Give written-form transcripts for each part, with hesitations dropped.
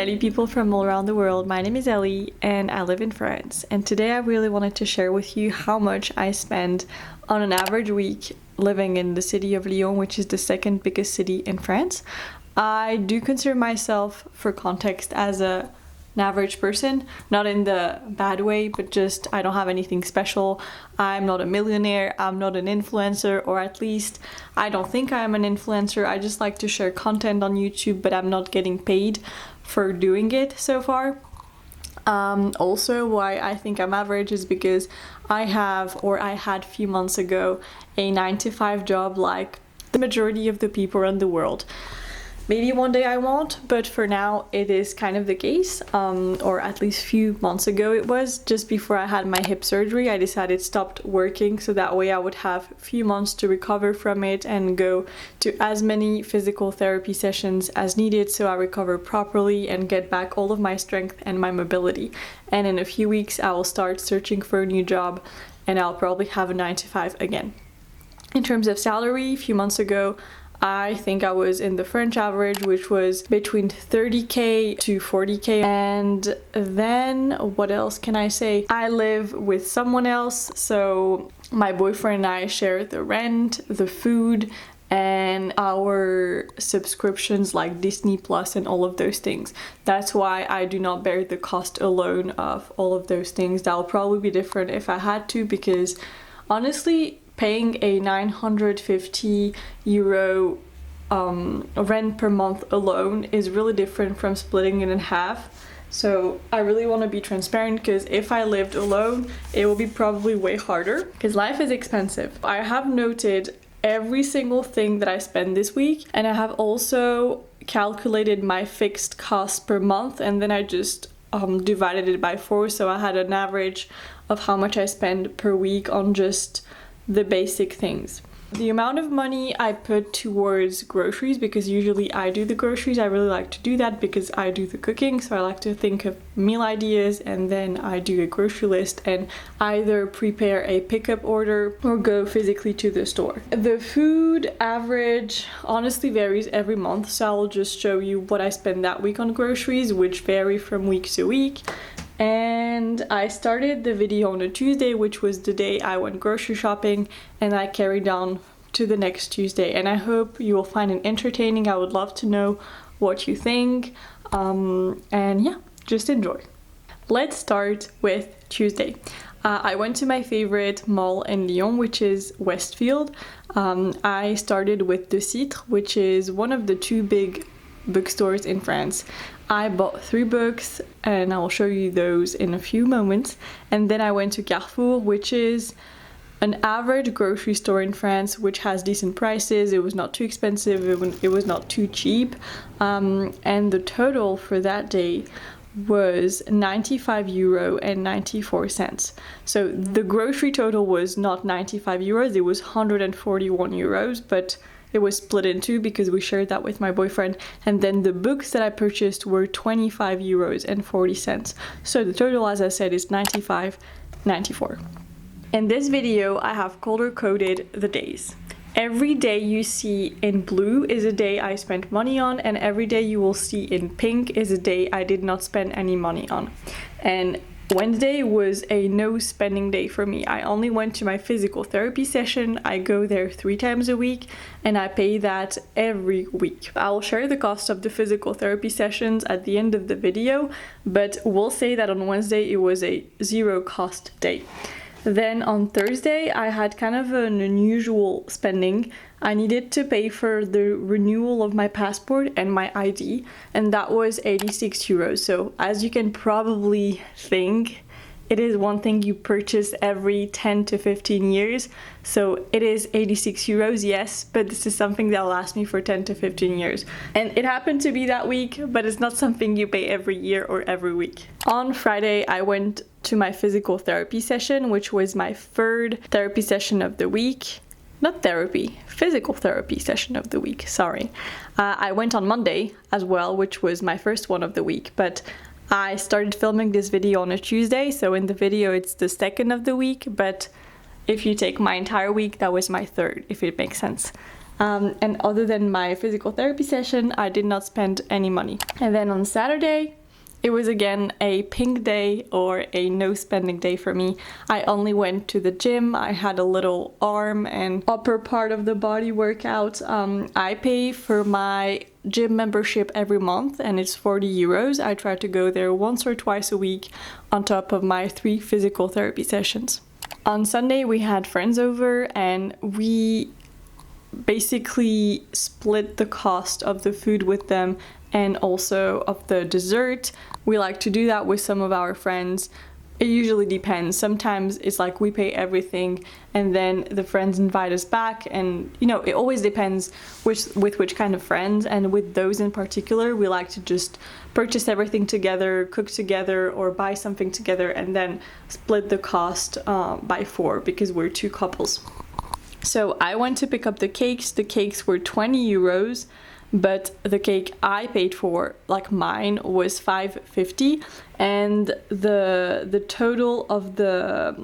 Salut people from all around the world, my name is Ellie and I live in France, and today I really wanted to share with you how much I spend on an average week living in the city of Lyon, which is the second biggest city in France. I do consider myself, for context, as an average person, not in the bad way, but just I don't have anything special. I'm not a millionaire, I'm not an influencer, or at least I don't think I'm an influencer. I just like to share content on YouTube, but I'm not getting paid for doing it so far. Also, why I think I'm average is because I had a few months ago a 9-to-5 job like the majority of the people around the world. Maybe one day I won't, but for now it is kind of the case, or at least a few months ago it was. Just before I had my hip surgery, I decided to stop working so that way I would have a few months to recover from it and go to as many physical therapy sessions as needed so I recover properly and get back all of my strength and my mobility. And in a few weeks I will start searching for a new job and I'll probably have a 9-to-5 again. In terms of salary, a few months ago, I think I was in the French average, which was between 30k to 40k. And then what else can I say? I live with someone else, so my boyfriend and I share the rent, the food, and our subscriptions like Disney Plus and all of those things. That's why I do not bear the cost alone of all of those things. That will probably be different if I had to, because honestly, paying a 950 euro rent per month alone is really different from splitting it in half. So I really want to be transparent, because if I lived alone it will be probably way harder because life is expensive. I have noted every single thing that I spend this week, and I have also calculated my fixed cost per month, and then I just divided it by 4, so I had an average of how much I spend per week on just the basic things. The amount of money I put towards groceries, because usually I do the groceries, I really like to do that because I do the cooking, so I like to think of meal ideas and then I do a grocery list and either prepare a pickup order or go physically to the store. The food average honestly varies every month, so I'll just show you what I spend that week on groceries, which vary from week to week. And I started the video on a Tuesday, which was the day I went grocery shopping, and I carried on to the next Tuesday. And I hope you will find it entertaining. I would love to know what you think. And yeah, just enjoy. Let's start with Tuesday. I went to my favorite mall in Lyon, which is Westfield. I started with the Citre, which is one of the 2 big bookstores in France. I bought 3 books and I will show you those in a few moments. And then I went to Carrefour, which is an average grocery store in France, which has decent prices. It was not too expensive, it was not too cheap. And the total for that day was 95 euro and 94 cents. So the grocery total was not 95 euros, it was 141 euros, but it was split in 2 because we shared that with my boyfriend. And then the books that I purchased were 25 euros and 40 cents. So the total, as I said, is 95.94. In this video, I have color-coded the days. Every day you see in blue is a day I spent money on, and every day you will see in pink is a day I did not spend any money on. And Wednesday was a no spending day for me. I only went to my physical therapy session. I go there 3 times a week and I pay that every week. I'll share the cost of the physical therapy sessions at the end of the video, but we'll say that on Wednesday it was a 0 cost day. Then on Thursday I had kind of an unusual spending. I needed to pay for the renewal of my passport and my ID, and that was 86 euros. So as you can probably think, it is one thing you purchase every 10 to 15 years. So it is 86 euros, yes, but this is something that will last me for 10 to 15 years. And it happened to be that week, but it's not something you pay every year or every week. On Friday, I went to my physical therapy session, which was my 3rd therapy session of the week. Not therapy, physical therapy session of the week, sorry. I went on Monday as well, which was my first one of the week, but I started filming this video on a Tuesday, so in the video it's the 2nd of the week, but if you take my entire week, that was my 3rd, if it makes sense. And other than my physical therapy session, I did not spend any money. And then on Saturday, it was again a pink day or a no spending day for me. I only went to the gym. I had a little arm and upper part of the body workout. I pay for my gym membership every month and it's 40 euros. I try to go there once or twice a week on top of my 3 physical therapy sessions. On Sunday we had friends over and we basically split the cost of the food with them and also of the dessert. We like to do that with some of our friends. It usually depends. Sometimes it's like we pay everything and then the friends invite us back, and you know, it always depends with which kind of friends, and with those in particular we like to just purchase everything together, cook together or buy something together and then split the cost by 4 because we're 2 couples. So I went to pick up the cakes. The cakes were 20 euros, but the cake I paid for, like mine, was 5.50, and the total of the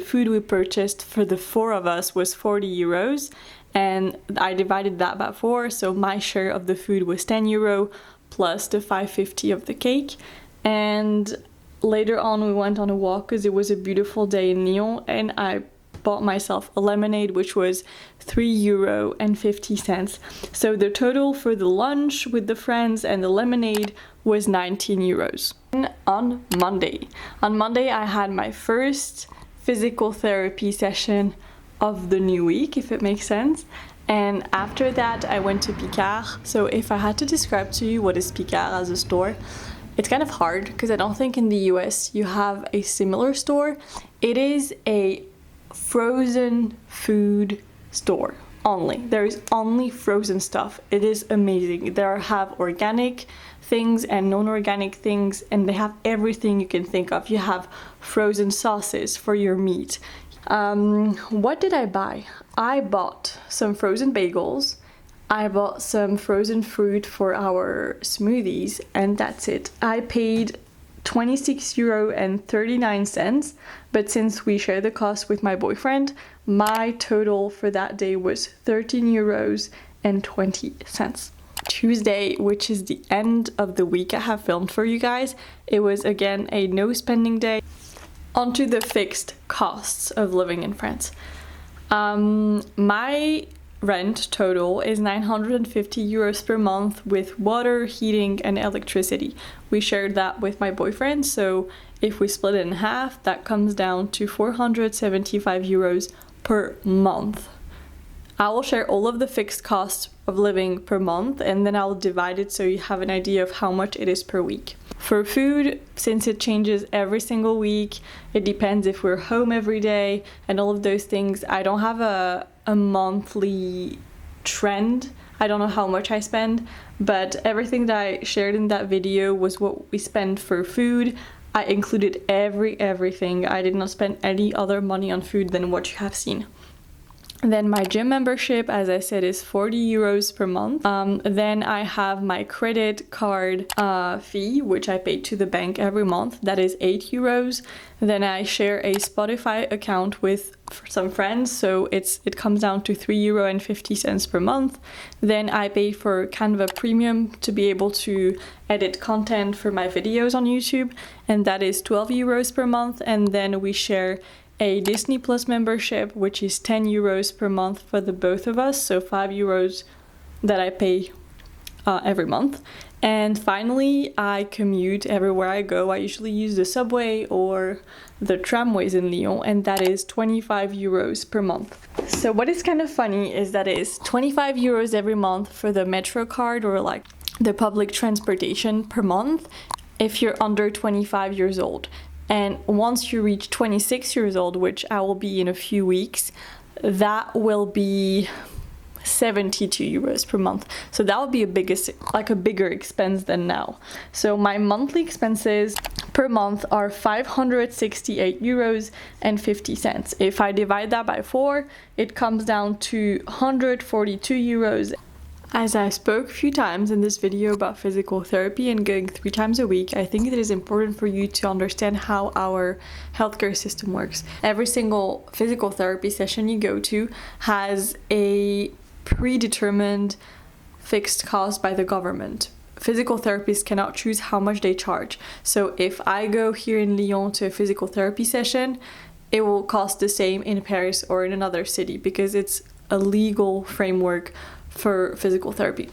food we purchased for the 4 of us was 40 euros, and I divided that by 4, so my share of the food was 10 euro plus the 5.50 of the cake. And later on we went on a walk because it was a beautiful day in Lyon, and I bought myself a lemonade, which was €3.50. So the total for the lunch with the friends and the lemonade was 19 euros. And on Monday I had my first physical therapy session of the new week, if it makes sense. And after that I went to Picard. So if I had to describe to you what is Picard as a store, it's kind of hard because I don't think in the US you have a similar store. It is a frozen food store only. There is only frozen stuff. It is amazing. There have organic things and non-organic things, and they have everything you can think of. You have frozen sauces for your meat. What did I buy? I bought some frozen bagels. I bought some frozen fruit for our smoothies, and that's it. I paid €26.39, but since we share the cost with my boyfriend, my total for that day was €13.20. Tuesday, which is the end of the week I have filmed for you guys, it was again a no spending day. Onto the fixed costs of living in France. My rent total is 950 euros per month with water, heating and electricity. We shared that with my boyfriend, so if we split it in half, that comes down to 475 euros per month. I will share all of the fixed costs of living per month, and then I'll divide it so you have an idea of how much it is per week. For food, since it changes every single week, it depends if we're home every day and all of those things. I don't have a monthly trend. I don't know how much I spend, but everything that I shared in that video was what we spend for food. I included everything. I did not spend any other money on food than what you have seen. Then my gym membership, as I said, is 40 euros per month. Then I have my credit card fee, which I pay to the bank every month. That is 8 euros. Then I share a Spotify account with some friends, so it comes down to €3.50 per month. Then I pay for Canva Premium to be able to edit content for my videos on YouTube, and that is 12 euros per month. And then we share a Disney Plus membership, which is 10 euros per month for the both of us, so 5 euros that I pay every month. And finally, I commute everywhere I go. I usually use the subway or the tramways in Lyon, and that is 25 euros per month. So what is kind of funny is that is 25 euros every month for the Metro card, or like the public transportation per month, if you're under 25 years old. And once you reach 26 years old, which I will be in a few weeks, that will be 72 euros per month. So that will be a bigger expense than now. So my monthly expenses per month are 568 euros and 50 cents. If I divide that by 4, it comes down to 142 euros. As I spoke a few times in this video about physical therapy and going 3 times a week, I think it is important for you to understand how our healthcare system works. Every single physical therapy session you go to has a predetermined fixed cost by the government. Physical therapists cannot choose how much they charge. So if I go here in Lyon to a physical therapy session, it will cost the same in Paris or in another city because it's a legal framework for physical therapy.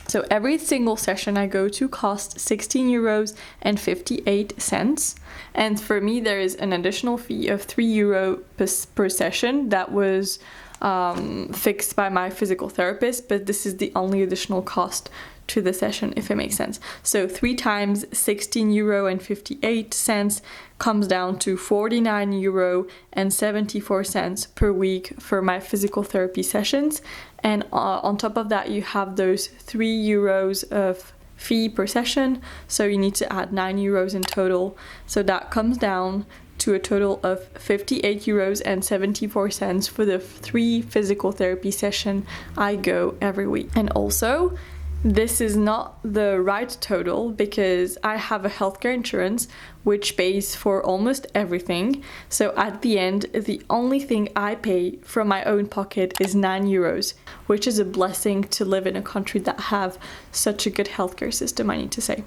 So every single session I go to costs 16 euros and 58 cents. And for me, there is an additional fee of 3 euro per session that was fixed by my physical therapist, but this is the only additional cost to the session, if it makes sense. So 3 times 16 euro and 58 cents comes down to 49 euro and 74 cents per week for my physical therapy sessions. And on top of that, you have those 3 euros of fee per session. So you need to add 9 euros in total. So that comes down to a total of 58 euros and 74 cents for the 3 physical therapy sessions I go every week. And also, this is not the right total because I have a healthcare insurance which pays for almost everything. So at the end, the only thing I pay from my own pocket is 9 euros, which is a blessing to live in a country that have such a good healthcare system, I need to say.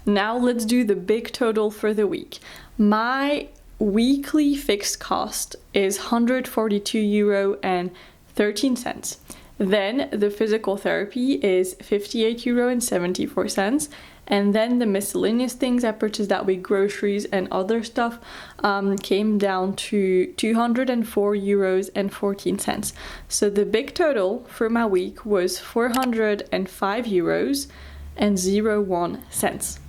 Now let's do the big total for the week. My weekly fixed cost is 142 euro and 13 cents. Then the physical therapy is 58 euro and 74 cents. And then the miscellaneous things I purchased that week, groceries and other stuff, came down to 204 euros and 14 cents. So the big total for my week was 405 euros and 01 cents.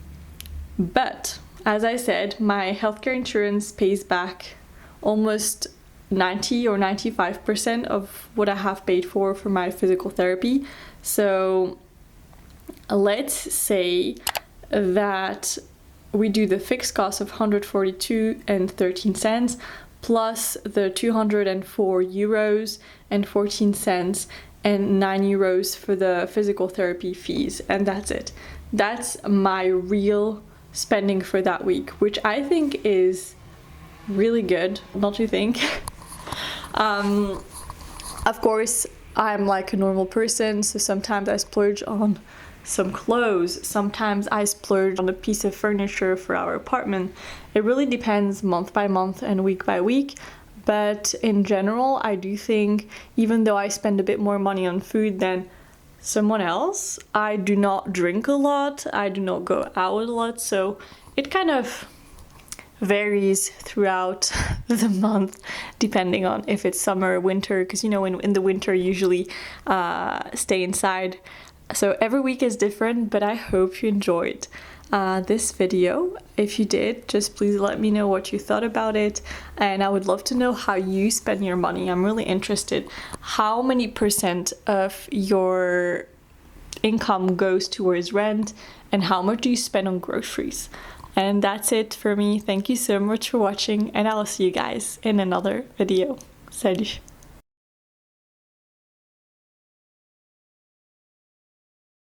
But as I said, my healthcare insurance pays back almost 90 or 95% of what I have paid for my physical therapy. So let's say that we do the fixed cost of 142 and 13 cents plus the 204 euros and 14 cents and 9 euros for the physical therapy fees, and that's it. That's my real spending for that week, which I think is really good, don't you think? Of course, I'm like a normal person, so sometimes I splurge on some clothes, sometimes I splurge on a piece of furniture for our apartment. It really depends month by month and week by week, but in general, I do think even though I spend a bit more money on food than someone else, I do not drink a lot, I do not go out a lot, so it kind of varies throughout the month depending on if it's summer or winter, because you know in the winter usually stay inside. So every week is different, but I hope you enjoyed this video. If you did, just please let me know what you thought about it, and I would love to know how you spend your money. I'm really interested. How many % of your income goes towards rent, and how much do you spend on groceries? And that's it for me. Thank you so much for watching, and I'll see you guys in another video. Salut!